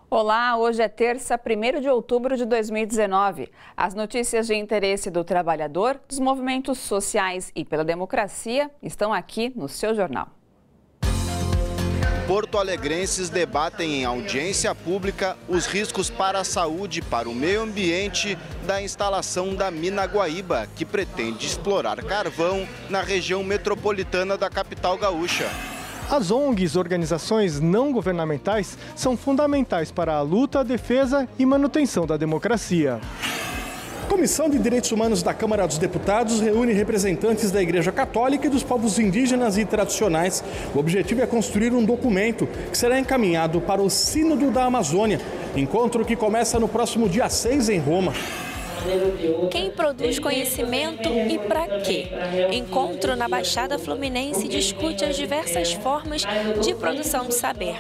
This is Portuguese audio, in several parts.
Olá, hoje é terça, 1º de outubro de 2019. As notícias de interesse do trabalhador, dos movimentos sociais e pela democracia estão aqui no seu jornal. Porto-alegrenses debatem em audiência pública os riscos para a saúde e para o meio ambiente da instalação da mina Guaíba, que pretende explorar carvão na região metropolitana da capital gaúcha. As ONGs, organizações não governamentais, são fundamentais para a luta, defesa e manutenção da democracia. A Comissão de Direitos Humanos da Câmara dos Deputados reúne representantes da Igreja Católica e dos povos indígenas e tradicionais. O objetivo é construir um documento que será encaminhado para o Sínodo da Amazônia, encontro que começa no próximo dia 6 em Roma. Quem produz conhecimento e para quê? Encontro na Baixada Fluminense discute as diversas formas de produção de saber.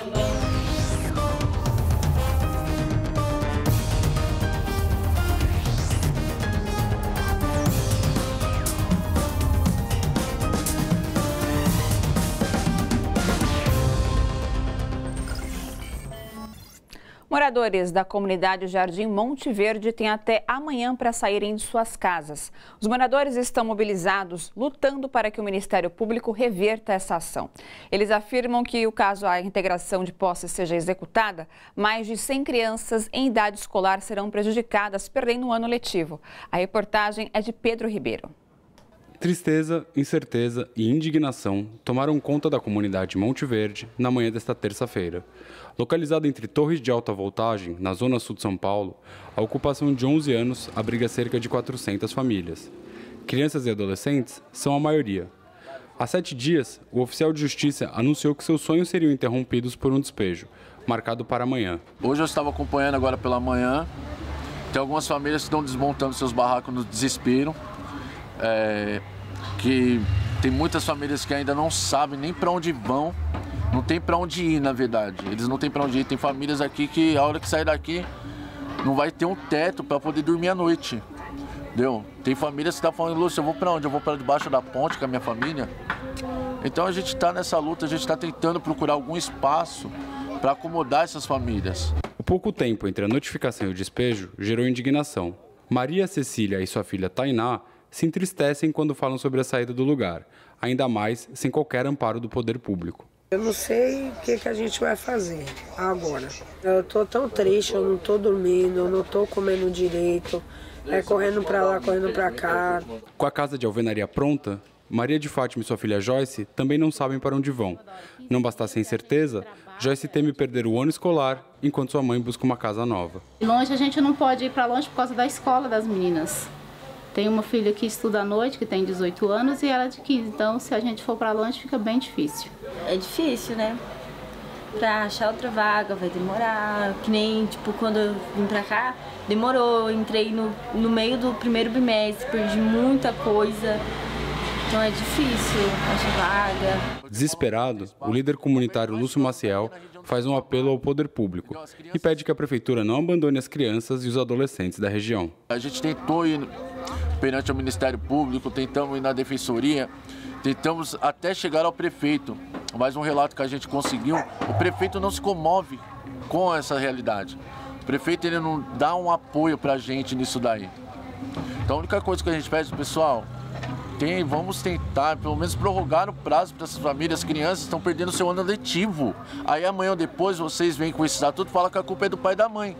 Moradores da comunidade Jardim Monte Verde têm até amanhã para saírem de suas casas. Os moradores estão mobilizados, lutando para que o Ministério Público reverta essa ação. Eles afirmam que, caso a integração de posse seja executada, mais de 100 crianças em idade escolar serão prejudicadas, perdendo o ano letivo. A reportagem é de Pedro Ribeiro. Tristeza, incerteza e indignação tomaram conta da comunidade Monte Verde na manhã desta terça-feira. Localizada entre torres de alta voltagem, na zona sul de São Paulo, a ocupação de 11 anos abriga cerca de 400 famílias. Crianças e adolescentes são a maioria. Há 7 dias, o oficial de justiça anunciou que seus sonhos seriam interrompidos por um despejo, marcado para amanhã. Hoje eu estava acompanhando agora pela manhã, tem algumas famílias que estão desmontando seus barracos no desespero, que tem muitas famílias que ainda não sabem nem para onde vão, não tem para onde ir, na verdade. Eles não têm para onde ir. Tem famílias aqui que a hora que sair daqui não vai ter um teto para poder dormir à noite. Entendeu? Tem famílias que estão falando, Lúcio, eu vou para onde? Eu vou para debaixo da ponte com a minha família? Então a gente está nessa luta, a gente está tentando procurar algum espaço para acomodar essas famílias. O pouco tempo entre a notificação e o despejo gerou indignação. Maria Cecília e sua filha Tainá se entristecem quando falam sobre a saída do lugar, ainda mais sem qualquer amparo do poder público. Eu não sei o que a gente vai fazer agora. Eu tô tão triste, eu não tô dormindo, eu não tô comendo direito, correndo para lá, correndo para cá. Com a casa de alvenaria pronta, Maria de Fátima e sua filha Joyce também não sabem para onde vão. Não bastasse a incerteza, Joyce teme perder o ano escolar, enquanto sua mãe busca uma casa nova. Longe, a gente não pode ir para longe por causa da escola das meninas. Tem uma filha que estuda à noite, que tem 18 anos, e ela é de 15. Então, se a gente for para longe, fica bem difícil. É difícil, né? Pra achar outra vaga vai demorar. Que nem, quando eu vim pra cá, demorou. Eu entrei no meio do primeiro bimestre, perdi muita coisa. Então é difícil achar vaga. Desesperado, o líder comunitário Lúcio Maciel faz um apelo ao poder público e pede que a prefeitura não abandone as crianças e os adolescentes da região. A gente tentou ir perante o Ministério Público, tentamos ir na Defensoria, tentamos até chegar ao prefeito. Mais um relato que a gente conseguiu, o prefeito não se comove com essa realidade. O prefeito ele não dá um apoio para a gente nisso daí. Então a única coisa que a gente pede, pessoal, vamos tentar pelo menos prorrogar o prazo para essas famílias. As crianças estão perdendo seu ano letivo. Aí amanhã ou depois vocês vêm com esse estatuto e falam que a culpa é do pai e da mãe.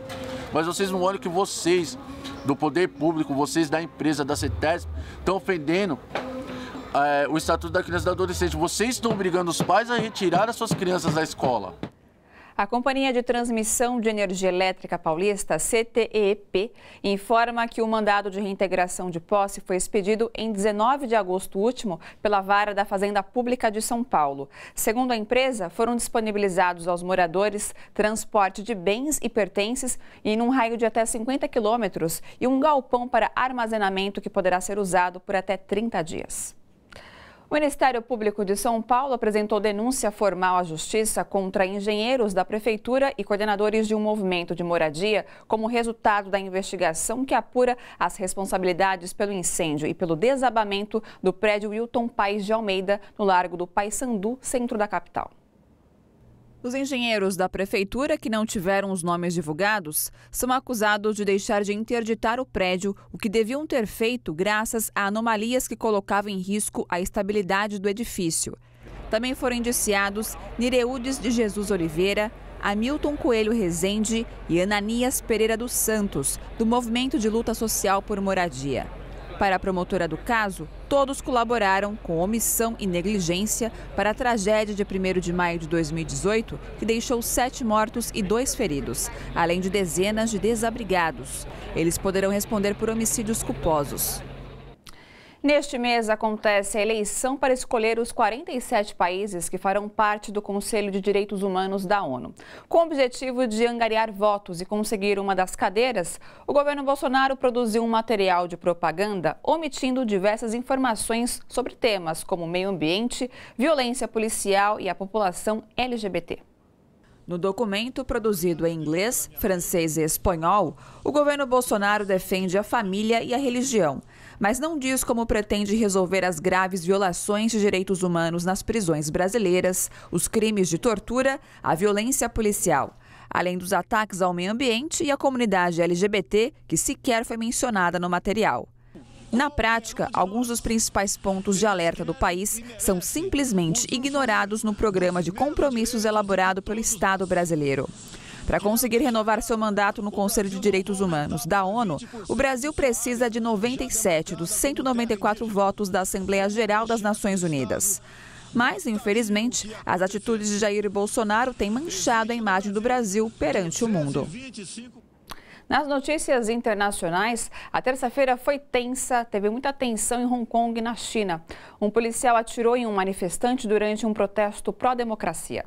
Mas vocês não olham que vocês, do poder público, vocês da empresa, da CETESB, estão ofendendo o Estatuto da Criança e do Adolescente. Vocês estão obrigando os pais a retirar as suas crianças da escola. A Companhia de Transmissão de Energia Elétrica Paulista, CTEEP, informa que o mandado de reintegração de posse foi expedido em 19 de agosto último pela Vara da Fazenda Pública de São Paulo. Segundo a empresa, foram disponibilizados aos moradores transporte de bens e pertences em um raio de até 50 quilômetros e um galpão para armazenamento que poderá ser usado por até 30 dias. O Ministério Público de São Paulo apresentou denúncia formal à Justiça contra engenheiros da Prefeitura e coordenadores de um movimento de moradia como resultado da investigação que apura as responsabilidades pelo incêndio e pelo desabamento do prédio Wilton Paes de Almeida, no Largo do Paissandu, centro da capital. Os engenheiros da prefeitura, que não tiveram os nomes divulgados, são acusados de deixar de interditar o prédio, o que deviam ter feito graças a anomalias que colocavam em risco a estabilidade do edifício. Também foram indiciados Nireudes de Jesus Oliveira, Hamilton Coelho Rezende e Ananias Pereira dos Santos, do Movimento de Luta Social por Moradia. Para a promotora do caso, todos colaboraram com omissão e negligência para a tragédia de 1º de maio de 2018, que deixou 7 mortos e 2 feridos, além de dezenas de desabrigados. Eles poderão responder por homicídios culposos. Neste mês acontece a eleição para escolher os 47 países que farão parte do Conselho de Direitos Humanos da ONU. Com o objetivo de angariar votos e conseguir uma das cadeiras, o governo Bolsonaro produziu um material de propaganda omitindo diversas informações sobre temas como meio ambiente, violência policial e a população LGBT. No documento, produzido em inglês, francês e espanhol, o governo Bolsonaro defende a família e a religião, mas não diz como pretende resolver as graves violações de direitos humanos nas prisões brasileiras, os crimes de tortura, a violência policial, além dos ataques ao meio ambiente e à comunidade LGBT, que sequer foi mencionada no material. Na prática, alguns dos principais pontos de alerta do país são simplesmente ignorados no programa de compromissos elaborado pelo Estado brasileiro. Para conseguir renovar seu mandato no Conselho de Direitos Humanos da ONU, o Brasil precisa de 97 dos 194 votos da Assembleia Geral das Nações Unidas. Mas, infelizmente, as atitudes de Jair Bolsonaro têm manchado a imagem do Brasil perante o mundo. Nas notícias internacionais, a terça-feira foi tensa, teve muita tensão em Hong Kong, na China. Um policial atirou em um manifestante durante um protesto pró-democracia.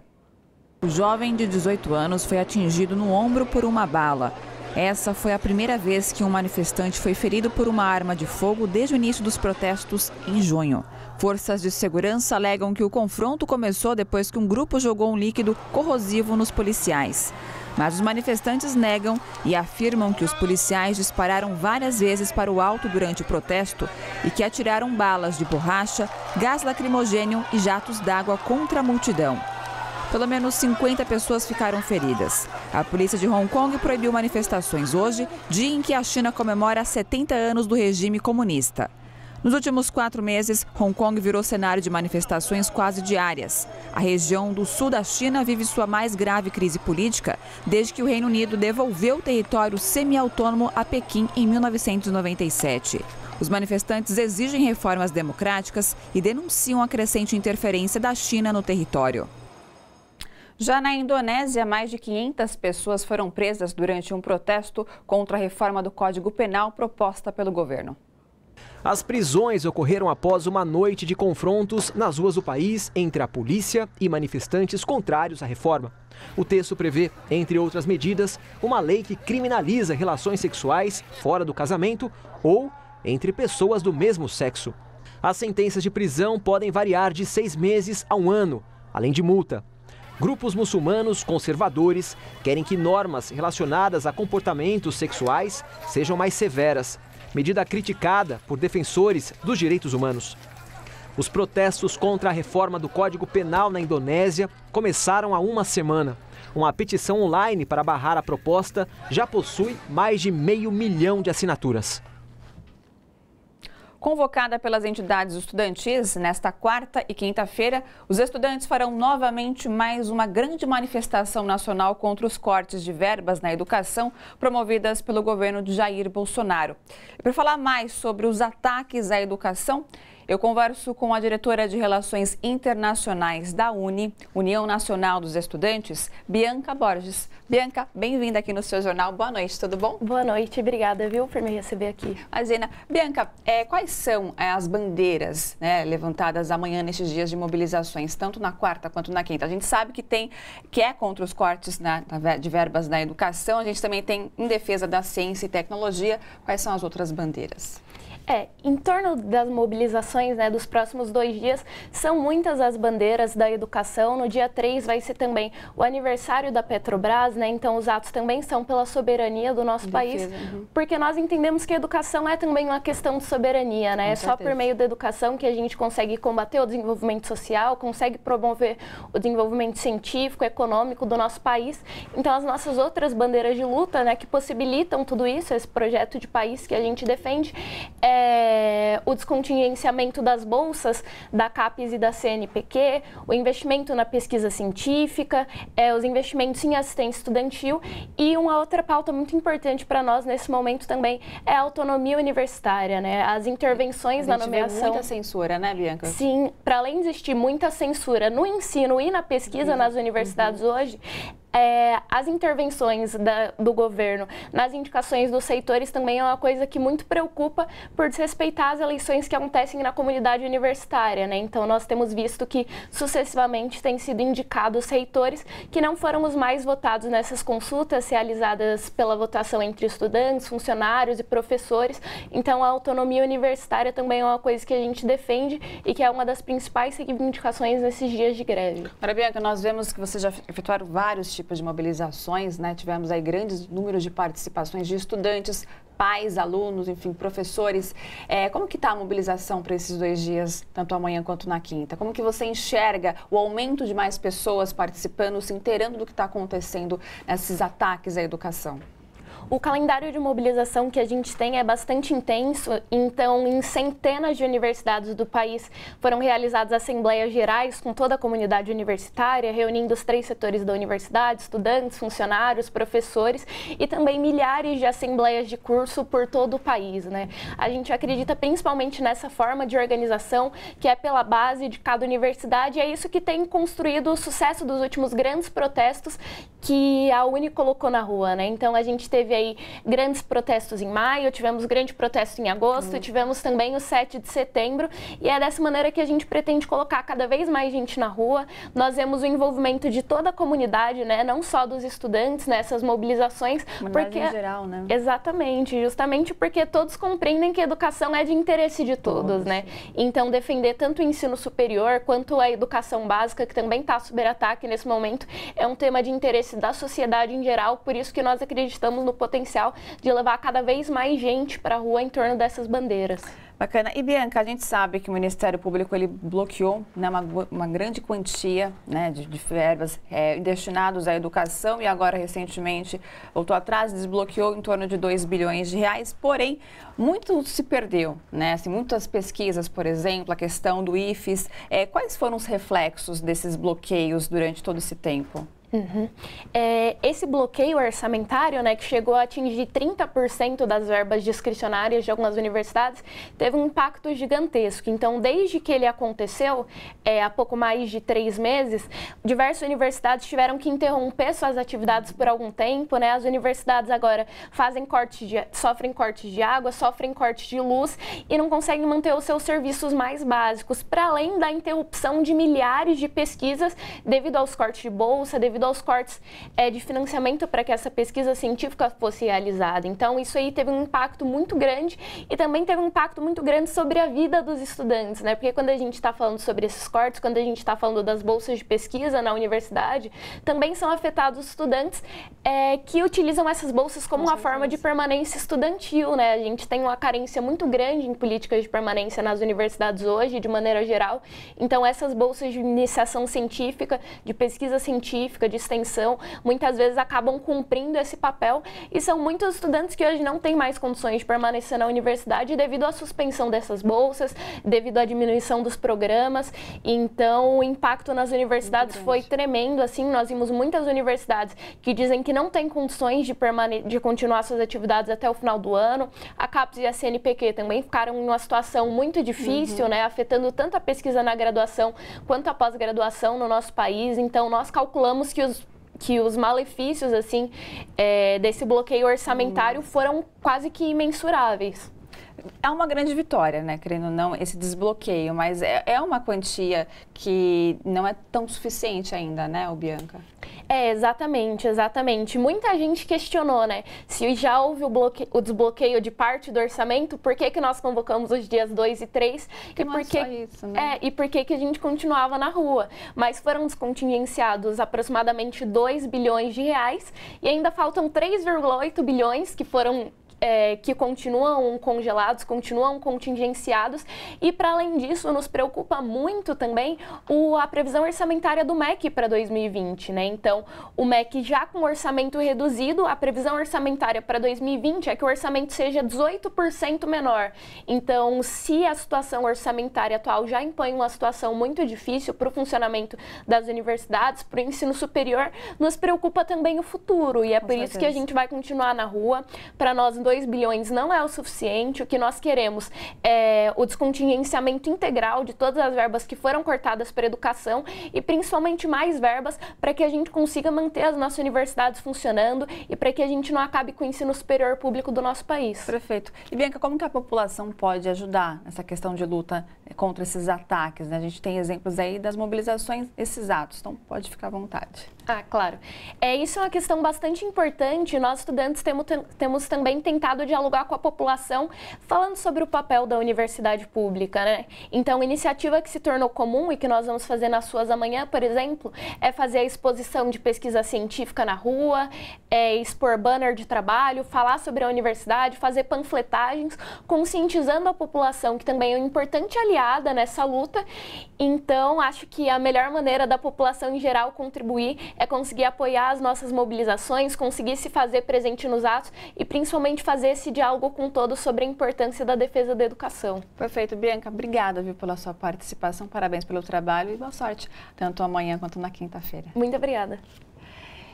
O jovem de 18 anos foi atingido no ombro por uma bala. Essa foi a primeira vez que um manifestante foi ferido por uma arma de fogo desde o início dos protestos em junho. Forças de segurança alegam que o confronto começou depois que um grupo jogou um líquido corrosivo nos policiais. Mas os manifestantes negam e afirmam que os policiais dispararam várias vezes para o alto durante o protesto e que atiraram balas de borracha, gás lacrimogênio e jatos d'água contra a multidão. Pelo menos 50 pessoas ficaram feridas. A polícia de Hong Kong proibiu manifestações hoje, dia em que a China comemora 70 anos do regime comunista. Nos últimos 4 meses, Hong Kong virou cenário de manifestações quase diárias. A região do sul da China vive sua mais grave crise política desde que o Reino Unido devolveu o território semi-autônomo a Pequim em 1997. Os manifestantes exigem reformas democráticas e denunciam a crescente interferência da China no território. Já na Indonésia, mais de 500 pessoas foram presas durante um protesto contra a reforma do Código Penal proposta pelo governo. As prisões ocorreram após uma noite de confrontos nas ruas do país entre a polícia e manifestantes contrários à reforma. O texto prevê, entre outras medidas, uma lei que criminaliza relações sexuais fora do casamento ou entre pessoas do mesmo sexo. As sentenças de prisão podem variar de 6 meses a 1 ano, além de multa. Grupos muçulmanos conservadores querem que normas relacionadas a comportamentos sexuais sejam mais severas, medida criticada por defensores dos direitos humanos. Os protestos contra a reforma do Código Penal na Indonésia começaram há uma semana. Uma petição online para barrar a proposta já possui mais de 500 mil de assinaturas. Convocada pelas entidades estudantis, nesta quarta e quinta-feira, os estudantes farão novamente mais uma grande manifestação nacional contra os cortes de verbas na educação promovidas pelo governo de Jair Bolsonaro. E para falar mais sobre os ataques à educação, eu converso com a diretora de Relações Internacionais da UNE, União Nacional dos Estudantes, Bianca Borges. Bianca, bem-vinda aqui no seu jornal. Boa noite, tudo bom? Boa noite, obrigada, viu, por me receber aqui. Imagina. Bianca, quais são as bandeiras levantadas amanhã nestes dias de mobilizações, tanto na quarta quanto na quinta? A gente sabe que é contra os cortes de verbas na educação, a gente também tem em defesa da ciência e tecnologia. Quais são as outras bandeiras? Em torno das mobilizações, né, dos próximos 2 dias, são muitas as bandeiras da educação. No dia 3 vai ser também o aniversário da Petrobras, né, então os atos também são pela soberania do nosso país, porque nós entendemos que a educação é também uma questão de soberania, né, é só por meio da educação que a gente consegue combater o desenvolvimento social, consegue promover o desenvolvimento científico, econômico do nosso país. Então as nossas outras bandeiras de luta, né, que possibilitam tudo isso, esse projeto de país que a gente defende, o descontingenciamento das bolsas da CAPES e da CNPq, o investimento na pesquisa científica, os investimentos em assistência estudantil e uma outra pauta muito importante para nós nesse momento também é a autonomia universitária, né? As intervenções na nomeação. Muita censura, né, Bianca? Sim, para além de existir muita censura no ensino e na pesquisa nas universidades hoje, as intervenções do governo nas indicações dos reitores também é uma coisa que muito preocupa por desrespeitar as eleições que acontecem na comunidade universitária, né? Então, nós temos visto que sucessivamente têm sido indicados reitores que não foram os mais votados nessas consultas realizadas pela votação entre estudantes, funcionários e professores. Então, a autonomia universitária também é uma coisa que a gente defende e que é uma das principais reivindicações nesses dias de greve. Agora, Bianca, nós vemos que vocês já efetuaram vários tipos de mobilizações, né? Tivemos aí grandes números de participações de estudantes, pais, alunos, enfim, professores. Como que está a mobilização para esses 2 dias, tanto amanhã quanto na quinta? Como que você enxerga o aumento de mais pessoas participando, se inteirando do que está acontecendo nesses ataques à educação? O calendário de mobilização que a gente tem é bastante intenso, então em centenas de universidades do país foram realizadas assembleias gerais com toda a comunidade universitária, reunindo os 3 setores da universidade, estudantes, funcionários, professores e também milhares de assembleias de curso por todo o país, né? A gente acredita principalmente nessa forma de organização que é pela base de cada universidade e é isso que tem construído o sucesso dos últimos grandes protestos que a UNE colocou na rua, né? Então a gente teve aí grandes protestos em maio, tivemos grande protesto em agosto, tivemos também o 7 de setembro e é dessa maneira que a gente pretende colocar cada vez mais gente na rua. Nós vemos o envolvimento de toda a comunidade, né? Não só dos estudantes nessas mobilizações, porque em geral, né? Exatamente, justamente porque todos compreendem que a educação é de interesse de todos, né? Então defender tanto o ensino superior quanto a educação básica, que também está sob ataque nesse momento, é um tema de interesse da sociedade em geral, por isso que nós acreditamos no potencial de levar cada vez mais gente para a rua em torno dessas bandeiras. Bacana. E, Bianca, a gente sabe que o Ministério Público ele bloqueou, né, uma grande quantia, né, de verbas destinados à educação e agora, recentemente, voltou atrás, desbloqueou em torno de 2 bilhões de reais. Porém, muito se perdeu, né? Assim, muitas pesquisas, por exemplo, a questão do IFES. Quais foram os reflexos desses bloqueios durante todo esse tempo? Esse bloqueio orçamentário, né, que chegou a atingir 30% das verbas discricionárias de algumas universidades, teve um impacto gigantesco. Então, desde que ele aconteceu, há pouco mais de 3 meses, diversas universidades tiveram que interromper suas atividades por algum tempo, né? As universidades agora sofrem cortes de água, sofrem cortes de luz e não conseguem manter os seus serviços mais básicos, para além da interrupção de milhares de pesquisas devido aos cortes de bolsa, devido aos cortes de financiamento para que essa pesquisa científica fosse realizada. Então, isso aí teve um impacto muito grande e também teve um impacto muito grande sobre a vida dos estudantes, né? Porque quando a gente está falando sobre esses cortes, quando a gente está falando das bolsas de pesquisa na universidade, também são afetados os estudantes que utilizam essas bolsas como uma forma de permanência estudantil, né? A gente tem uma carência muito grande em políticas de permanência nas universidades hoje, de maneira geral. Então, essas bolsas de iniciação científica, de pesquisa científica, de extensão, muitas vezes acabam cumprindo esse papel e são muitos estudantes que hoje não têm mais condições de permanecer na universidade devido à suspensão dessas bolsas, devido à diminuição dos programas. Então, o impacto nas universidades foi tremendo, assim, nós vimos muitas universidades que dizem que não têm condições de continuar suas atividades até o final do ano. A CAPES e a CNPq também ficaram em uma situação muito difícil, né, afetando tanto a pesquisa na graduação quanto a pós-graduação no nosso país. Então, nós calculamos que os malefícios, assim, desse bloqueio orçamentário foram quase que imensuráveis. É uma grande vitória, né, querendo ou não, esse desbloqueio, mas é uma quantia que não é tão suficiente ainda, né, Bianca? Exatamente. Muita gente questionou, né, se já houve o desbloqueio de parte do orçamento, por que nós convocamos os dias 2 e 3 e por que isso, né? E por que a gente continuava na rua. Mas foram descontingenciados aproximadamente 2 bilhões de reais e ainda faltam 3,8 bilhões que foram que continuam congelados, continuam contingenciados, e para além disso nos preocupa muito também a previsão orçamentária do MEC para 2020, né? Então, o MEC já com orçamento reduzido, a previsão orçamentária para 2020 é que o orçamento seja 18% menor. Então, se a situação orçamentária atual já impõe uma situação muito difícil para o funcionamento das universidades, para o ensino superior, nos preocupa também o futuro, e é por isso que a gente vai continuar na rua. Para nós, 2 bilhões não é o suficiente. O que nós queremos é o descontingenciamento integral de todas as verbas que foram cortadas para a educação e principalmente mais verbas para que a gente consiga manter as nossas universidades funcionando e para que a gente não acabe com o ensino superior público do nosso país. Perfeito. E Bianca, como que a população pode ajudar nessa questão de luta contra esses ataques, né? A gente tem exemplos aí das mobilizações, esses atos, então pode ficar à vontade. Claro. Isso é uma questão bastante importante. Nós, estudantes, temos também tentado dialogar com a população, falando sobre o papel da universidade pública, né? Então, iniciativa que se tornou comum e que nós vamos fazer nas suas amanhã, por exemplo, é fazer a exposição de pesquisa científica na rua, expor banner de trabalho, falar sobre a universidade, fazer panfletagens, conscientizando a população, que também é uma importante aliada nessa luta. Então, acho que a melhor maneira da população em geral contribuir é conseguir apoiar as nossas mobilizações, conseguir se fazer presente nos atos e principalmente fazer esse diálogo com todos sobre a importância da defesa da educação. Perfeito, Bianca. Obrigada, pela sua participação. Parabéns pelo trabalho e boa sorte, tanto amanhã quanto na quinta-feira. Muito obrigada.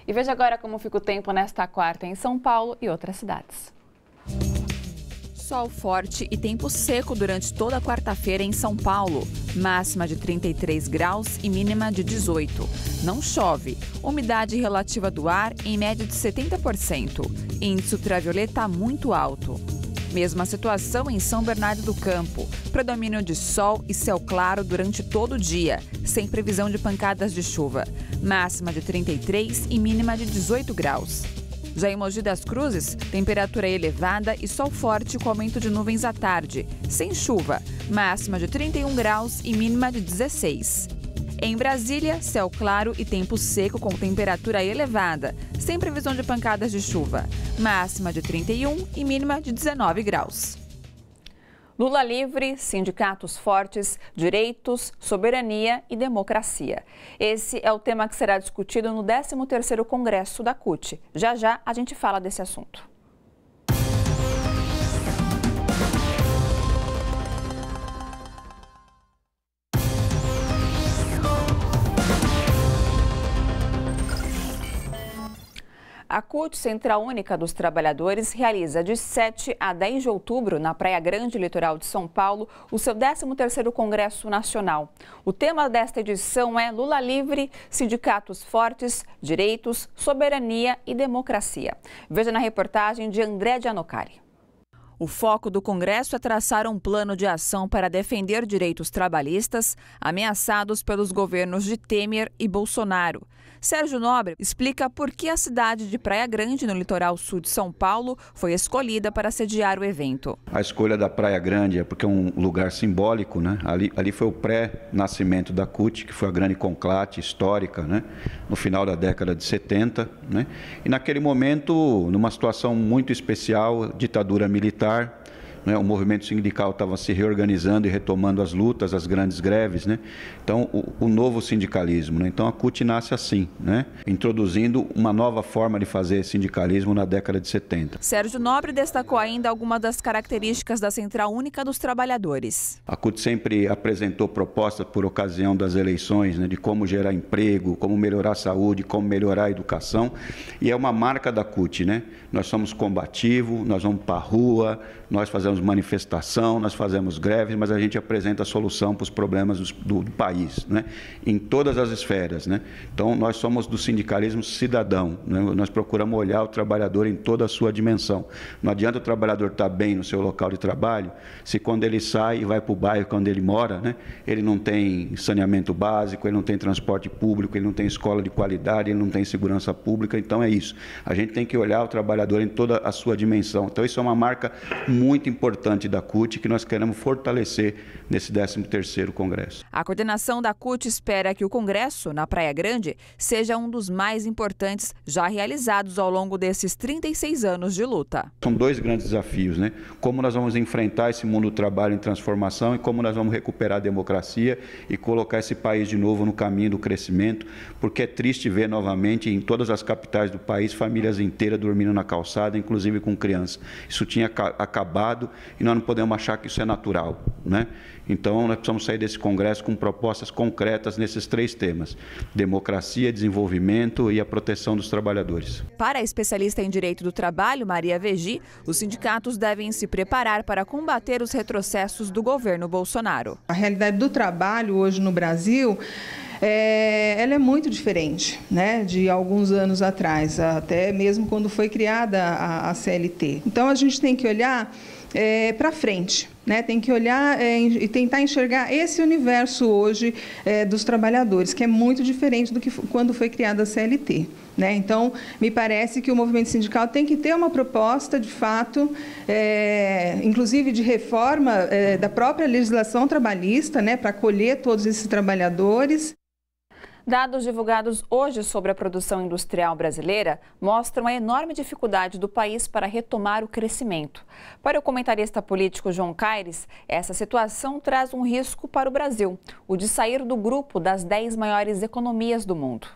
E veja agora como fica o tempo nesta quarta em São Paulo e outras cidades. Sol forte e tempo seco durante toda a quarta-feira em São Paulo. Máxima de 33 graus e mínima de 18. Não chove. Umidade relativa do ar em média de 70%. Índice ultravioleta muito alto. Mesma situação em São Bernardo do Campo. Predomínio de sol e céu claro durante todo o dia, sem previsão de pancadas de chuva. Máxima de 33 e mínima de 18 graus. Já em Mogi das Cruzes, temperatura elevada e sol forte com aumento de nuvens à tarde, sem chuva, máxima de 31 graus e mínima de 16. Em Brasília, céu claro e tempo seco com temperatura elevada, sem previsão de pancadas de chuva, máxima de 31 e mínima de 19 graus. Lula livre, sindicatos fortes, direitos, soberania e democracia. Esse é o tema que será discutido no 13º Congresso da CUT. Já já a gente fala desse assunto. A CUT, Central Única dos Trabalhadores, realiza de 7 a 10 de outubro, na Praia Grande, litoral de São Paulo, o seu 13º Congresso Nacional. O tema desta edição é Lula livre, sindicatos fortes, direitos, soberania e democracia. Veja na reportagem de André Gianocari. O foco do Congresso é traçar um plano de ação para defender direitos trabalhistas ameaçados pelos governos de Temer e Bolsonaro. Sérgio Nobre explica por que a cidade de Praia Grande, no litoral sul de São Paulo, foi escolhida para sediar o evento. A escolha da Praia Grande é porque é um lugar simbólico, né? Ali foi o pré-nascimento da CUT, que foi a grande conclave histórica, né? No final da década de 70. Né? E naquele momento, numa situação muito especial, ditadura militar, né? O movimento sindical estava se reorganizando e retomando as lutas, as grandes greves, né? Então, o novo sindicalismo, né? Então, a CUT nasce assim, né? Introduzindo uma nova forma de fazer sindicalismo na década de 70. Sérgio Nobre destacou ainda algumas das características da Central Única dos Trabalhadores. A CUT sempre apresentou propostas por ocasião das eleições, né? De como gerar emprego, como melhorar a saúde, como melhorar a educação. E é uma marca da CUT, né? Nós somos combativos, nós vamos para a rua, nós fazemos fazemos manifestação, nós fazemos greves, mas a gente apresenta a solução para os problemas do país, né? Em todas as esferas, né? Então, nós somos do sindicalismo cidadão, né? Nós procuramos olhar o trabalhador em toda a sua dimensão. Não adianta o trabalhador estar bem no seu local de trabalho, se quando ele sai e vai para o bairro onde ele mora, né, ele não tem saneamento básico, ele não tem transporte público, ele não tem escola de qualidade, ele não tem segurança pública. Então, é isso. A gente tem que olhar o trabalhador em toda a sua dimensão. Então, isso é uma marca muito importante da CUT que nós queremos fortalecer nesse 13º Congresso. A coordenação da CUT espera que o Congresso, na Praia Grande, seja um dos mais importantes já realizados ao longo desses 36 anos de luta. São dois grandes desafios, né? Como nós vamos enfrentar esse mundo do trabalho em transformação e como nós vamos recuperar a democracia e colocar esse país de novo no caminho do crescimento, porque é triste ver novamente em todas as capitais do país famílias inteiras dormindo na calçada, inclusive com crianças. Isso tinha acabado e nós não podemos achar que isso é natural, né? Então, nós precisamos sair desse Congresso com propostas concretas nesses 3 temas: democracia, desenvolvimento e a proteção dos trabalhadores. Para a especialista em direito do trabalho, Maria Vegi, os sindicatos devem se preparar para combater os retrocessos do governo Bolsonaro. A realidade do trabalho hoje no Brasil ela é muito diferente, né, de alguns anos atrás, até mesmo quando foi criada a CLT. Então, a gente tem que olhar para frente, né? Tem que olhar e tentar enxergar esse universo hoje dos trabalhadores, que é muito diferente do que quando foi criada a CLT. Né? Então, me parece que o movimento sindical tem que ter uma proposta, de fato, inclusive de reforma da própria legislação trabalhista, né, para acolher todos esses trabalhadores. Dados divulgados hoje sobre a produção industrial brasileira mostram a enorme dificuldade do país para retomar o crescimento. Para o comentarista político João Caires, essa situação traz um risco para o Brasil, o de sair do grupo das 10 maiores economias do mundo.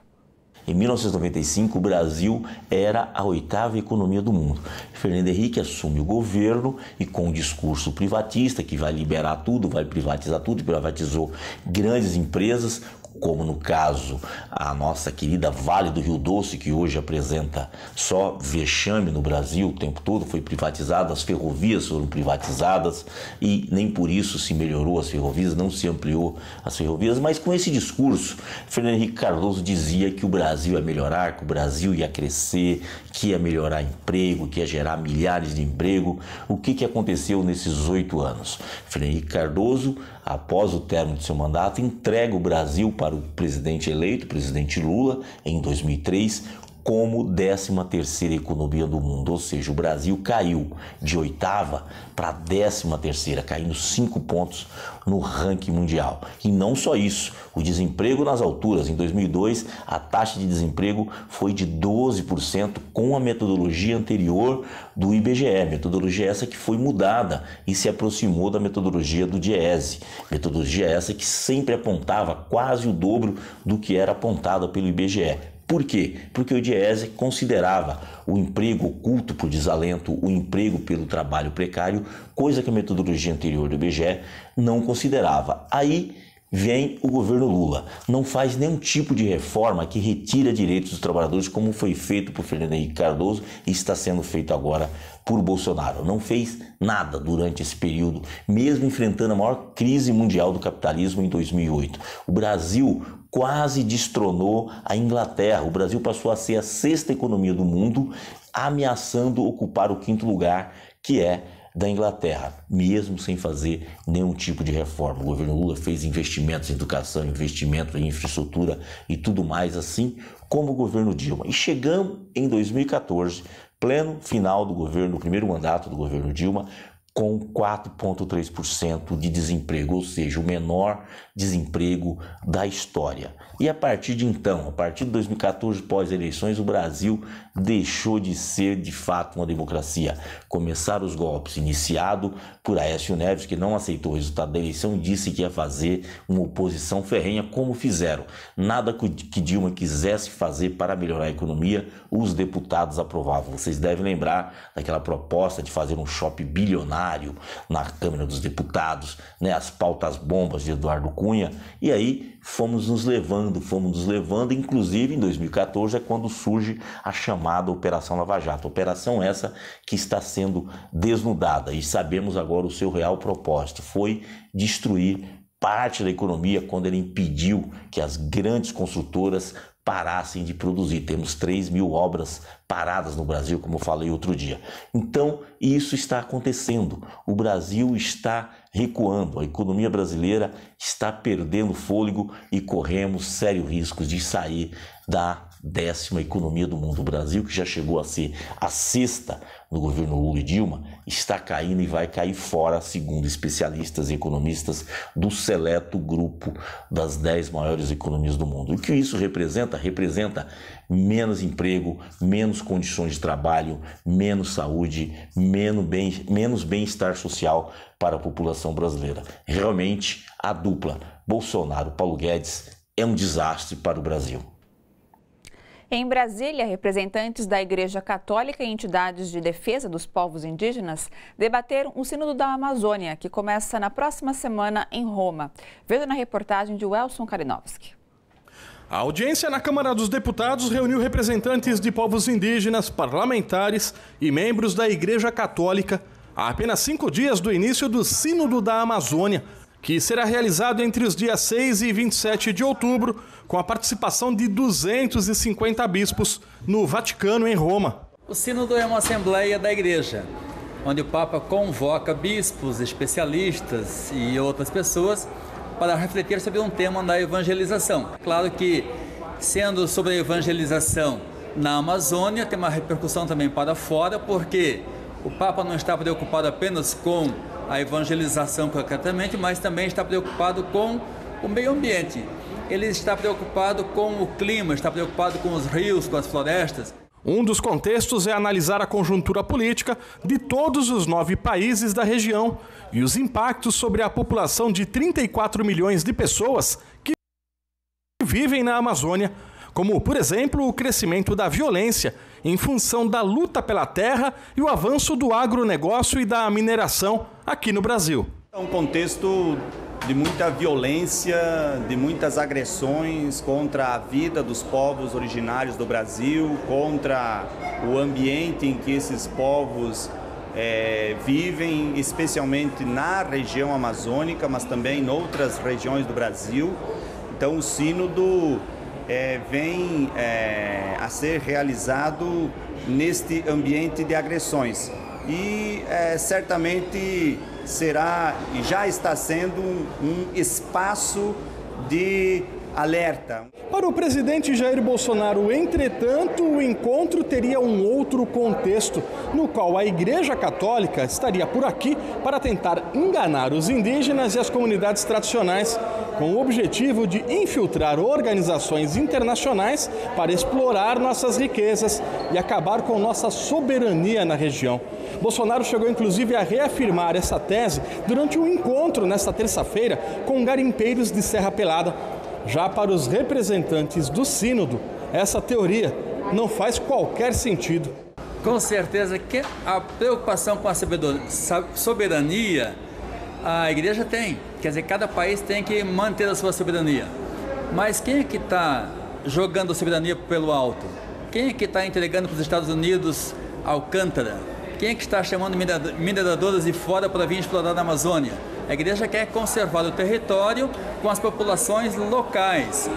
Em 1995, o Brasil era a 8ª economia do mundo. Fernando Henrique assume o governo e, com um discurso privatista, que vai liberar tudo, vai privatizar tudo, privatizou grandes empresas, como no caso a nossa querida Vale do Rio Doce, que hoje apresenta só vexame no Brasil o tempo todo, foi privatizada, as ferrovias foram privatizadas e nem por isso se melhorou as ferrovias, não se ampliou as ferrovias, mas com esse discurso, Fernando Henrique Cardoso dizia que o Brasil ia melhorar, que o Brasil ia crescer, que ia melhorar emprego, que ia gerar milhares de emprego. O que aconteceu nesses 8 anos? Fernando Henrique Cardoso, após o término de seu mandato, entrega o Brasil para o presidente eleito, o presidente Lula, em 2003, como 13ª economia do mundo, ou seja, o Brasil caiu de 8ª para 13ª, caindo 5 pontos no ranking mundial. E não só isso, o desemprego nas alturas. Em 2002, a taxa de desemprego foi de 12%, com a metodologia anterior do IBGE, metodologia essa que foi mudada e se aproximou da metodologia do DIEESE, metodologia essa que sempre apontava quase o dobro do que era apontada pelo IBGE. Por quê? Porque o DIEESE considerava o emprego oculto por desalento, o emprego pelo trabalho precário, coisa que a metodologia anterior do IBGE não considerava. Aí vem o governo Lula, não faz nenhum tipo de reforma que retira direitos dos trabalhadores, como foi feito por Fernando Henrique Cardoso e está sendo feito agora por Bolsonaro. Não fez nada durante esse período, mesmo enfrentando a maior crise mundial do capitalismo em 2008. O Brasil quase destronou a Inglaterra. O Brasil passou a ser a 6ª economia do mundo, ameaçando ocupar o 5º lugar, que é da Inglaterra, mesmo sem fazer nenhum tipo de reforma. O governo Lula fez investimentos em educação, investimentos em infraestrutura e tudo mais, assim como o governo Dilma. E chegamos em 2014, pleno final do governo, do primeiro mandato do governo Dilma, com 4,3% de desemprego, ou seja, o menor desemprego da história. E a partir de então, a partir de 2014, pós-eleições, o Brasil deixou de ser de fato uma democracia. Começaram os golpes, iniciado por Aécio Neves, que não aceitou o resultado da eleição e disse que ia fazer uma oposição ferrenha, como fizeram. Nada que Dilma quisesse fazer para melhorar a economia, os deputados aprovavam. Vocês devem lembrar daquela proposta de fazer um shopping bilionário plenário, na Câmara dos Deputados, né, as pautas bombas de Eduardo Cunha, e aí fomos nos levando, inclusive em 2014 é quando surge a chamada Operação Lava Jato, operação essa que está sendo desnudada, e sabemos agora o seu real propósito, foi destruir parte da economia quando ele impediu que as grandes construtoras parassem de produzir. Temos 3.000 obras paradas no Brasil, como eu falei outro dia. Então, isso está acontecendo. O Brasil está recuando, a economia brasileira está perdendo fôlego e corremos sérios riscos de sair da 10ª economia do mundo. O Brasil, que já chegou a ser a 6ª no governo Lula e Dilma, está caindo e vai cair fora, segundo especialistas e economistas do seleto grupo das 10 maiores economias do mundo. O que isso representa? Representa menos emprego, menos condições de trabalho, menos saúde, menos bem-estar social para a população brasileira. Realmente, a dupla Bolsonaro-Paulo Guedes é um desastre para o Brasil. Em Brasília, representantes da Igreja Católica e entidades de defesa dos povos indígenas debateram o Sínodo da Amazônia, que começa na próxima semana em Roma. Veja na reportagem de Welson Kalinowski. A audiência na Câmara dos Deputados reuniu representantes de povos indígenas, parlamentares e membros da Igreja Católica há apenas 5 dias do início do Sínodo da Amazônia, que será realizado entre os dias 6 e 27 de outubro, com a participação de 250 bispos no Vaticano, em Roma. O Sínodo é uma assembleia da Igreja, onde o Papa convoca bispos, especialistas e outras pessoas para refletir sobre um tema da evangelização. Claro que, sendo sobre a evangelização na Amazônia, tem uma repercussão também para fora, porque o Papa não está preocupado apenas com a evangelização concretamente, mas também está preocupado com o meio ambiente. Ele está preocupado com o clima, está preocupado com os rios, com as florestas. Um dos contextos é analisar a conjuntura política de todos os 9 países da região e os impactos sobre a população de 34 milhões de pessoas que vivem na Amazônia, como, por exemplo, o crescimento da violência em função da luta pela terra e o avanço do agronegócio e da mineração aqui no Brasil. É um contexto de muita violência, de muitas agressões contra a vida dos povos originários do Brasil, contra o ambiente em que esses povos vivem, especialmente na região amazônica, mas também em outras regiões do Brasil. Então o Sínodo vem a ser realizado neste ambiente de agressões e certamente será e já está sendo um espaço de alerta. Para o presidente Jair Bolsonaro, entretanto, o encontro teria um outro contexto, no qual a Igreja Católica estaria por aqui para tentar enganar os indígenas e as comunidades tradicionais, com o objetivo de infiltrar organizações internacionais para explorar nossas riquezas e acabar com nossa soberania na região. Bolsonaro chegou inclusive a reafirmar essa tese durante um encontro nesta terça-feira com garimpeiros de Serra Pelada. Já para os representantes do Sínodo, essa teoria não faz qualquer sentido. Com certeza que a preocupação com a soberania a Igreja tem. Quer dizer, cada país tem que manter a sua soberania. Mas quem é que está jogando a soberania pelo alto? Quem é que está entregando para os Estados Unidos Alcântara? Quem é que está chamando mineradoras de fora para vir explorar na Amazônia? A Igreja quer conservar o território com as populações locais,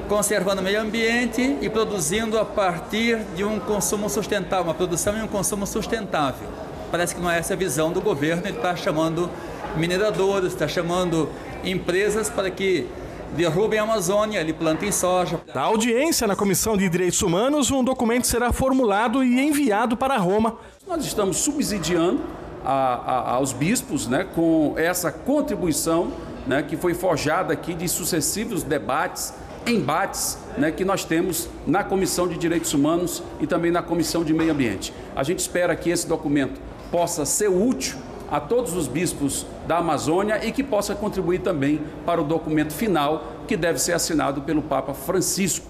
conservando o meio ambiente e produzindo a partir de um consumo sustentável, uma produção e um consumo sustentável. Parece que não é essa a visão do governo, ele está chamando mineradores, está chamando empresas para que derrubem a Amazônia, ali plantem soja. Na audiência na Comissão de Direitos Humanos, um documento será formulado e enviado para Roma. Nós estamos subsidiando aos bispos, né, com essa contribuição, né, que foi forjada aqui de sucessivos debates, embates, né, que nós temos na Comissão de Direitos Humanos e também na Comissão de Meio Ambiente. A gente espera que esse documento possa ser útil a todos os bispos da Amazônia e que possa contribuir também para o documento final que deve ser assinado pelo Papa Francisco.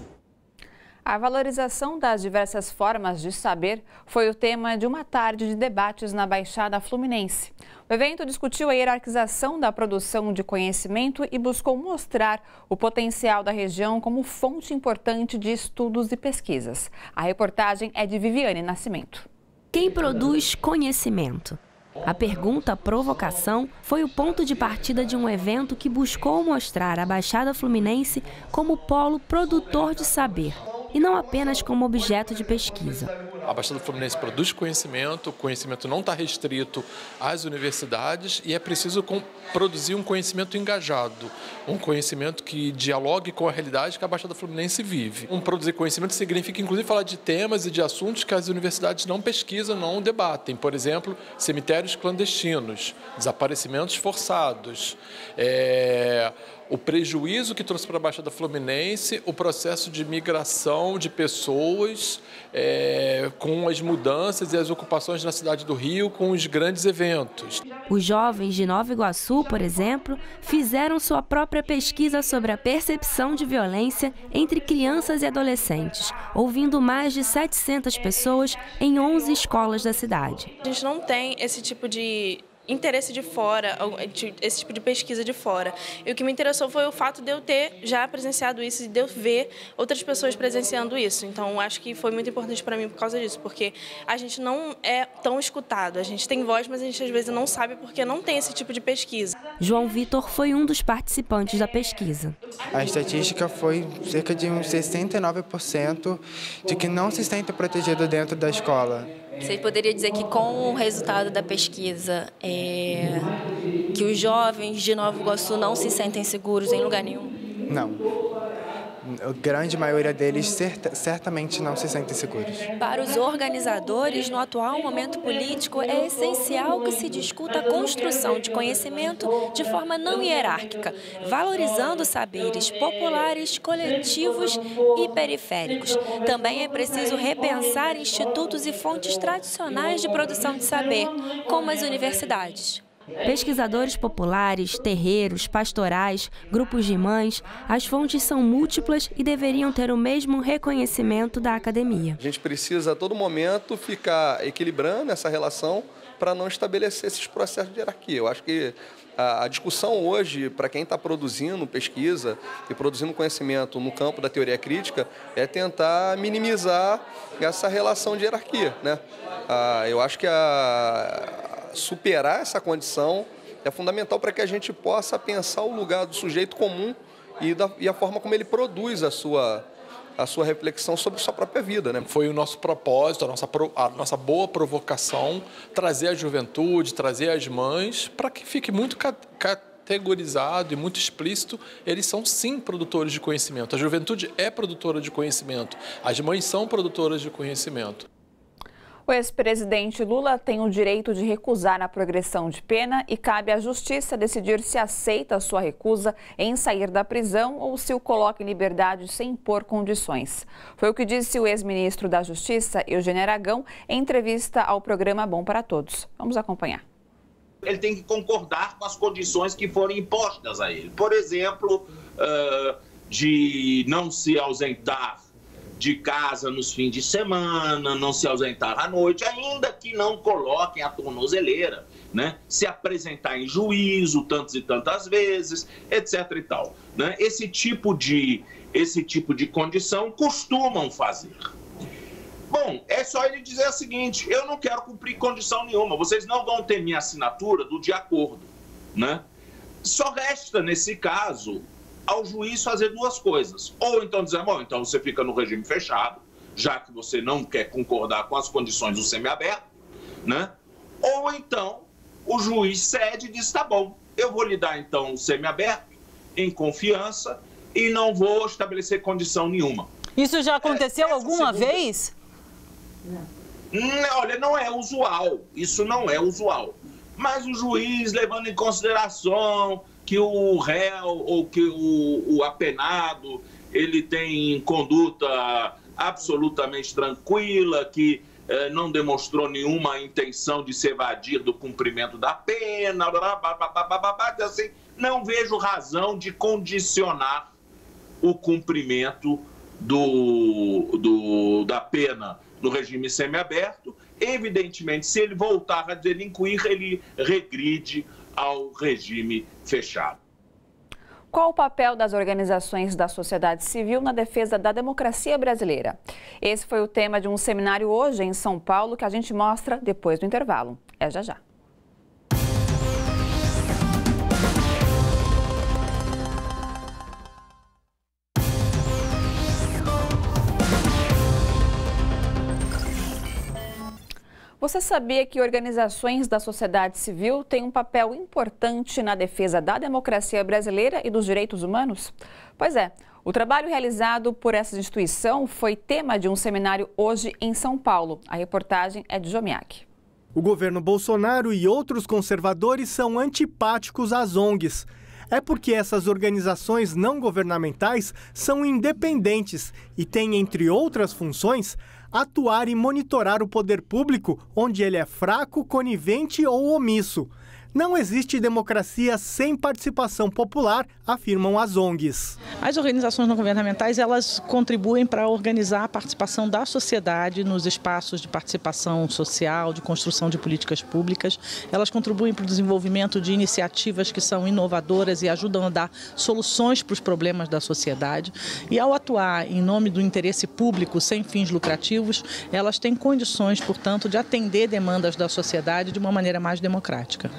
A valorização das diversas formas de saber foi o tema de uma tarde de debates na Baixada Fluminense. O evento discutiu a hierarquização da produção de conhecimento e buscou mostrar o potencial da região como fonte importante de estudos e pesquisas. A reportagem é de Viviane Nascimento. Quem produz conhecimento? A pergunta provocação foi o ponto de partida de um evento que buscou mostrar a Baixada Fluminense como polo produtor de saber, e não apenas como objeto de pesquisa. A Baixada Fluminense produz conhecimento, o conhecimento não está restrito às universidades e é preciso produzir um conhecimento engajado, um conhecimento que dialogue com a realidade que a Baixada Fluminense vive. Produzir conhecimento significa, inclusive, falar de temas e de assuntos que as universidades não pesquisam, não debatem. Por exemplo, cemitérios clandestinos, desaparecimentos forçados, o prejuízo que trouxe para a Baixada Fluminense, o processo de migração de pessoas com as mudanças e as ocupações na cidade do Rio, com os grandes eventos. Os jovens de Nova Iguaçu, por exemplo, fizeram sua própria pesquisa sobre a percepção de violência entre crianças e adolescentes, ouvindo mais de 700 pessoas em 11 escolas da cidade. A gente não tem esse tipo de interesse de fora, esse tipo de pesquisa de fora. E o que me interessou foi o fato de eu ter já presenciado isso e de eu ver outras pessoas presenciando isso. Então, acho que foi muito importante para mim por causa disso, porque a gente não é tão escutado. A gente tem voz, mas a gente às vezes não sabe porque não tem esse tipo de pesquisa. João Vitor foi um dos participantes da pesquisa. A estatística foi cerca de uns 69% de que não se sente protegido dentro da escola. Você poderia dizer que com o resultado da pesquisa, que os jovens de Nova Iguaçu não se sentem seguros em lugar nenhum? Não. A grande maioria deles certamente não se sentem seguros. Para os organizadores, no atual momento político, é essencial que se discuta a construção de conhecimento de forma não hierárquica, valorizando saberes populares, coletivos e periféricos. Também é preciso repensar institutos e fontes tradicionais de produção de saber, como as universidades. Pesquisadores populares, terreiros, pastorais, grupos de mães, as fontes são múltiplas e deveriam ter o mesmo reconhecimento da academia. A gente precisa a todo momento ficar equilibrando essa relação para não estabelecer esses processos de hierarquia. Eu acho que a discussão hoje, para quem está produzindo pesquisa e produzindo conhecimento no campo da teoria crítica, é tentar minimizar essa relação de hierarquia, né? Eu acho que superar essa condição é fundamental para que a gente possa pensar o lugar do sujeito comum e a forma como ele produz a sua reflexão sobre sua própria vida, né? Foi o nosso propósito, a nossa boa provocação, trazer a juventude, trazer as mães, para que fique muito categorizado e muito explícito, eles são sim produtores de conhecimento. A juventude é produtora de conhecimento, as mães são produtoras de conhecimento. O ex-presidente Lula tem o direito de recusar a progressão de pena e cabe à Justiça decidir se aceita a sua recusa em sair da prisão ou se o coloca em liberdade sem impor condições. Foi o que disse o ex-ministro da Justiça, Eugênio Aragão, em entrevista ao programa Bom para Todos. Vamos acompanhar. Ele tem que concordar com as condições que forem impostas a ele. Por exemplo, de não se ausentar de casa nos fins de semana, não se ausentar à noite, ainda que não coloquem a tornozeleira, né? Se apresentar em juízo tantas e tantas vezes, etc. e tal, né? Esse tipo de condição costumam fazer. Bom, é só ele dizer o seguinte: eu não quero cumprir condição nenhuma, vocês não vão ter minha assinatura do de acordo, né? Só resta, nesse caso, ao juiz fazer duas coisas. Ou então dizer, bom, então você fica no regime fechado, já que você não quer concordar com as condições do semiaberto, né? Ou então o juiz cede e diz, tá bom, eu vou lhe dar então o semiaberto, em confiança, e não vou estabelecer condição nenhuma. Isso já aconteceu alguma vez? Olha, não é usual, isso não é usual. Mas o juiz, levando em consideração que o réu ou que o apenado, ele tem conduta absolutamente tranquila, que não demonstrou nenhuma intenção de se evadir do cumprimento da pena, assim, não vejo razão de condicionar o cumprimento da pena no regime semiaberto. Evidentemente, se ele voltar a delinquir, ele regride ao regime fechado. Qual o papel das organizações da sociedade civil na defesa da democracia brasileira? Esse foi o tema de um seminário hoje em São Paulo que a gente mostra depois do intervalo. É já já. Você sabia que organizações da sociedade civil têm um papel importante na defesa da democracia brasileira e dos direitos humanos? Pois é, o trabalho realizado por essa instituição foi tema de um seminário hoje em São Paulo. A reportagem é de Jomiak. O governo Bolsonaro e outros conservadores são antipáticos às ONGs. É porque essas organizações não governamentais são independentes e têm, entre outras funções, atuar e monitorar o poder público onde ele é fraco, conivente ou omisso. Não existe democracia sem participação popular, afirmam as ONGs. As organizações não governamentais, elas contribuem para organizar a participação da sociedade nos espaços de participação social, de construção de políticas públicas. Elas contribuem para o desenvolvimento de iniciativas que são inovadoras e ajudam a dar soluções para os problemas da sociedade. E ao atuar em nome do interesse público sem fins lucrativos, elas têm condições, portanto, de atender demandas da sociedade de uma maneira mais democrática.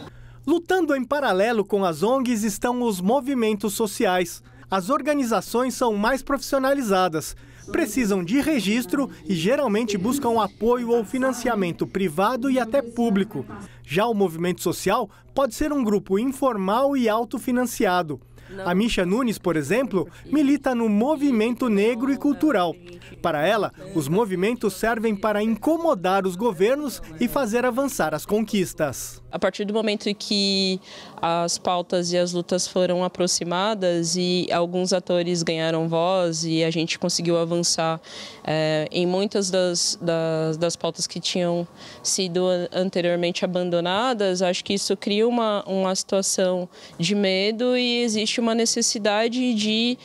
Lutando em paralelo com as ONGs estão os movimentos sociais. As organizações são mais profissionalizadas, precisam de registro e geralmente buscam apoio ou financiamento privado e até público. Já o movimento social pode ser um grupo informal e autofinanciado. A Misha Nunes, por exemplo, milita no movimento negro e cultural. Para ela, os movimentos servem para incomodar os governos e fazer avançar as conquistas. A partir do momento em que as pautas e as lutas foram aproximadas e alguns atores ganharam voz e a gente conseguiu avançar em muitas das pautas que tinham sido anteriormente abandonadas, acho que isso cria uma situação de medo e existe uma necessidade de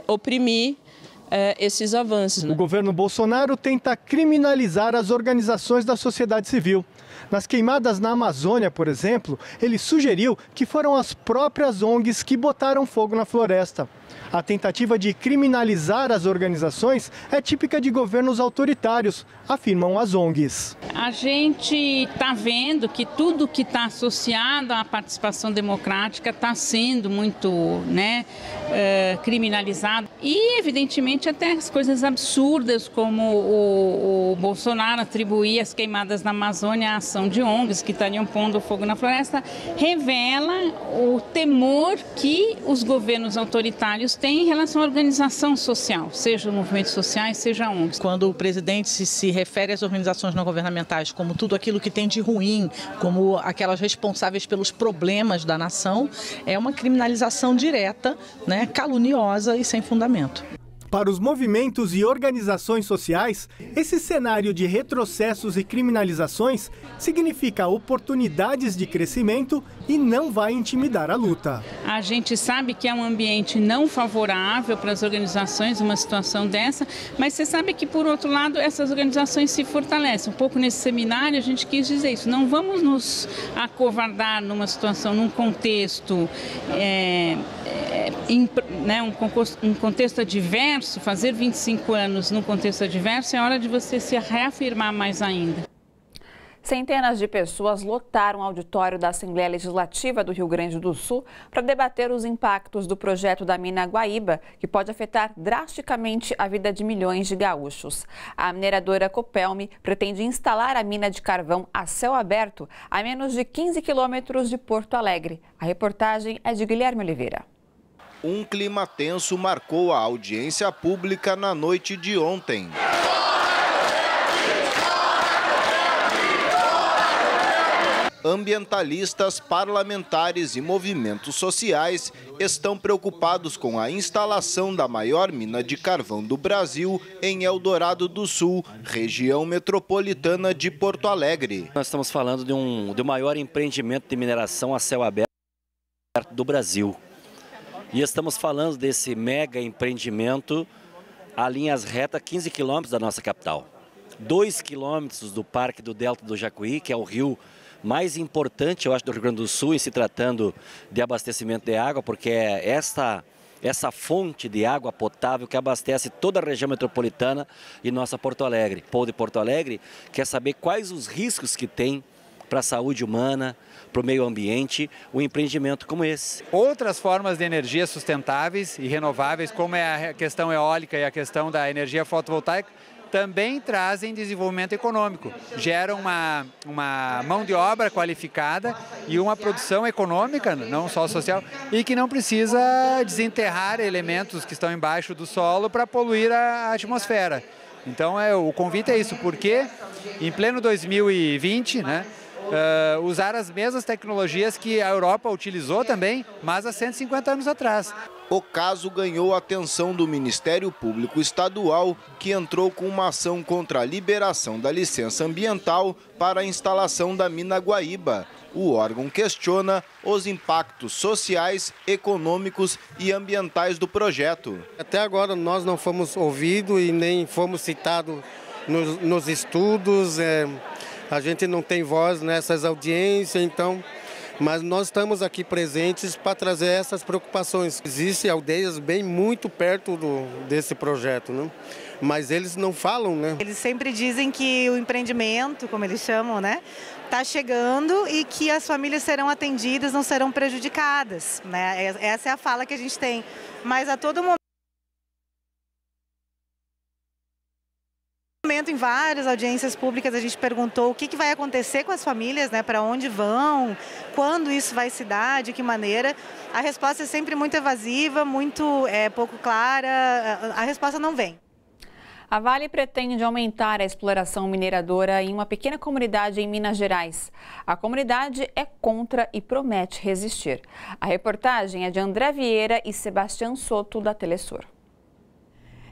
oprimir esses avanços. O governo Bolsonaro tenta criminalizar as organizações da sociedade civil. Nas queimadas na Amazônia, por exemplo, ele sugeriu que foram as próprias ONGs que botaram fogo na floresta. A tentativa de criminalizar as organizações é típica de governos autoritários, afirmam as ONGs. A gente está vendo que tudo que está associado à participação democrática está sendo muito criminalizado. E, evidentemente, até as coisas absurdas, como o Bolsonaro atribuir as queimadas na Amazônia à ação de ONGs que estariam pondo fogo na floresta, revela o temor que os governos autoritários têm em relação à organização social, seja movimentos sociais, seja ONGs. Quando o presidente se refere às organizações não governamentais como tudo aquilo que tem de ruim, como aquelas responsáveis pelos problemas da nação, é uma criminalização direta, caluniosa e sem fundamento. Para os movimentos e organizações sociais, esse cenário de retrocessos e criminalizações significa oportunidades de crescimento e não vai intimidar a luta. A gente sabe que é um ambiente não favorável para as organizações, uma situação dessa, mas você sabe que, por outro lado, essas organizações se fortalecem. Um pouco nesse seminário a gente quis dizer isso, não vamos nos acovardar numa situação, num contexto, um contexto adverso. Fazer 25 anos num contexto adverso é hora de você se reafirmar mais ainda. Centenas de pessoas lotaram o auditório da Assembleia Legislativa do Rio Grande do Sul para debater os impactos do projeto da mina Guaíba, que pode afetar drasticamente a vida de milhões de gaúchos. A mineradora Copelme pretende instalar a mina de carvão a céu aberto a menos de 15 quilômetros de Porto Alegre. A reportagem é de Guilherme Oliveira. Um clima tenso marcou a audiência pública na noite de ontem. Ambientalistas, parlamentares e movimentos sociais estão preocupados com a instalação da maior mina de carvão do Brasil em Eldorado do Sul, região metropolitana de Porto Alegre. Nós estamos falando do maior empreendimento de mineração a céu aberto do Brasil. E estamos falando desse mega empreendimento a linhas retas 15 quilômetros da nossa capital. 2 quilômetros do Parque do Delta do Jacuí, que é o rio mais importante, eu acho, do Rio Grande do Sul, em se tratando de abastecimento de água, porque é essa fonte de água potável que abastece toda a região metropolitana e nossa Porto Alegre. O povo de Porto Alegre quer saber quais os riscos que tem para a saúde humana, para o meio ambiente, um empreendimento como esse. Outras formas de energia sustentáveis e renováveis, como é a questão eólica e a questão da energia fotovoltaica, também trazem desenvolvimento econômico, geram uma mão de obra qualificada e uma produção econômica, não só social, e que não precisa desenterrar elementos que estão embaixo do solo para poluir a atmosfera. Então o convite é isso, porque em pleno 2020, né, usar as mesmas tecnologias que a Europa utilizou também, mas há 150 anos atrás. O caso ganhou a atenção do Ministério Público Estadual, que entrou com uma ação contra a liberação da licença ambiental para a instalação da mina Guaíba. O órgão questiona os impactos sociais, econômicos e ambientais do projeto. Até agora nós não fomos ouvidos e nem fomos citados nos estudos. A gente não tem voz nessas audiências, então... Mas nós estamos aqui presentes para trazer essas preocupações. Existem aldeias bem muito perto desse projeto, né? Mas eles não falam, né? Eles sempre dizem que o empreendimento, como eles chamam, né, está chegando e que as famílias serão atendidas, não serão prejudicadas, né? Essa é a fala que a gente tem. Mas a todo momento, em várias audiências públicas, a gente perguntou o que vai acontecer com as famílias, né, para onde vão, quando isso vai se dar, de que maneira. A resposta é sempre muito evasiva, muito pouco clara, a resposta não vem. A Vale pretende aumentar a exploração mineradora em uma pequena comunidade em Minas Gerais. A comunidade é contra e promete resistir. A reportagem é de André Vieira e Sebastião Soto, da Telesur.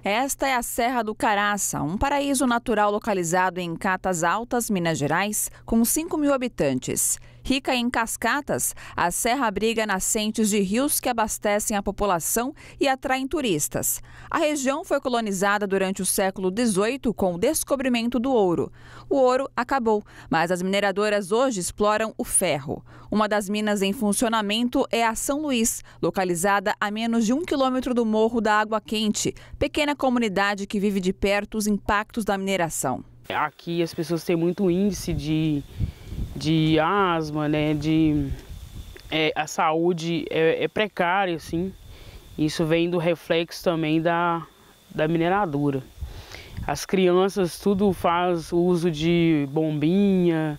Esta é a Serra do Caraça, um paraíso natural localizado em Catas Altas, Minas Gerais, com 5.000 habitantes. Rica em cascatas, a serra abriga nascentes de rios que abastecem a população e atraem turistas. A região foi colonizada durante o século XVIII com o descobrimento do ouro. O ouro acabou, mas as mineradoras hoje exploram o ferro. Uma das minas em funcionamento é a São Luís, localizada a menos de 1 quilômetro do Morro da Água Quente, pequena comunidade que vive de perto os impactos da mineração. Aqui as pessoas têm muito índice de asma, né? A saúde é precária, assim. Isso vem do reflexo também da mineradora. As crianças tudo faz uso de bombinha,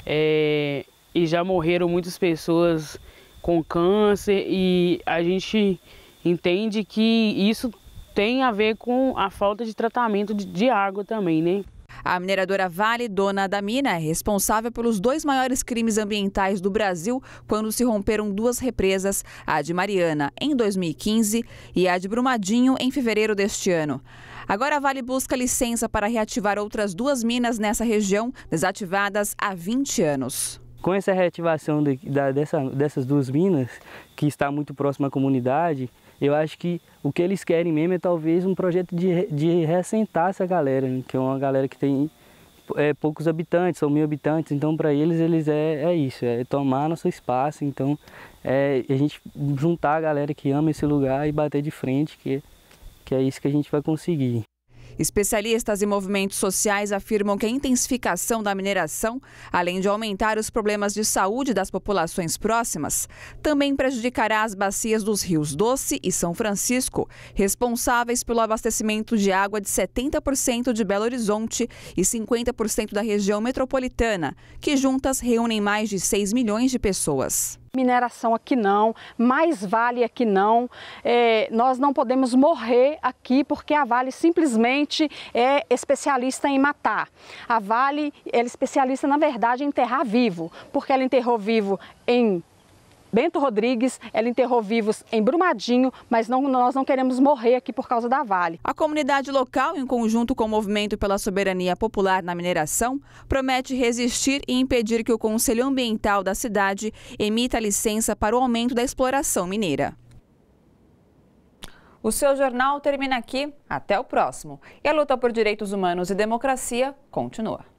e já morreram muitas pessoas com câncer, e a gente entende que isso tem a ver com a falta de tratamento de água também, né? A mineradora Vale, dona da mina, é responsável pelos 2 maiores crimes ambientais do Brasil quando se romperam 2 represas, a de Mariana em 2015 e a de Brumadinho em fevereiro deste ano. Agora a Vale busca licença para reativar outras 2 minas nessa região, desativadas há 20 anos. Com essa reativação dessas 2 minas, que está muito próxima à comunidade, eu acho que o que eles querem mesmo é talvez um projeto de reassentar essa galera, que é uma galera que tem poucos habitantes, são 1.000 habitantes, então para eles é isso, é tomar nosso espaço, então a gente juntar a galera que ama esse lugar e bater de frente, que é isso que a gente vai conseguir. Especialistas e movimentos sociais afirmam que a intensificação da mineração, além de aumentar os problemas de saúde das populações próximas, também prejudicará as bacias dos rios Doce e São Francisco, responsáveis pelo abastecimento de água de 70% de Belo Horizonte e 50% da região metropolitana, que juntas reúnem mais de 6 milhões de pessoas. Mineração aqui não, mais Vale aqui não, nós não podemos morrer aqui porque a Vale simplesmente é especialista em matar. A Vale é especialista, na verdade, em enterrar vivo, porque ela enterrou vivo em Bento Rodrigues, ela enterrou vivos em Brumadinho, mas nós não queremos morrer aqui por causa da Vale. A comunidade local, em conjunto com o Movimento pela Soberania Popular na Mineração, promete resistir e impedir que o Conselho Ambiental da cidade emita licença para o aumento da exploração mineira. O seu jornal termina aqui. Até o próximo. E a luta por direitos humanos e democracia continua.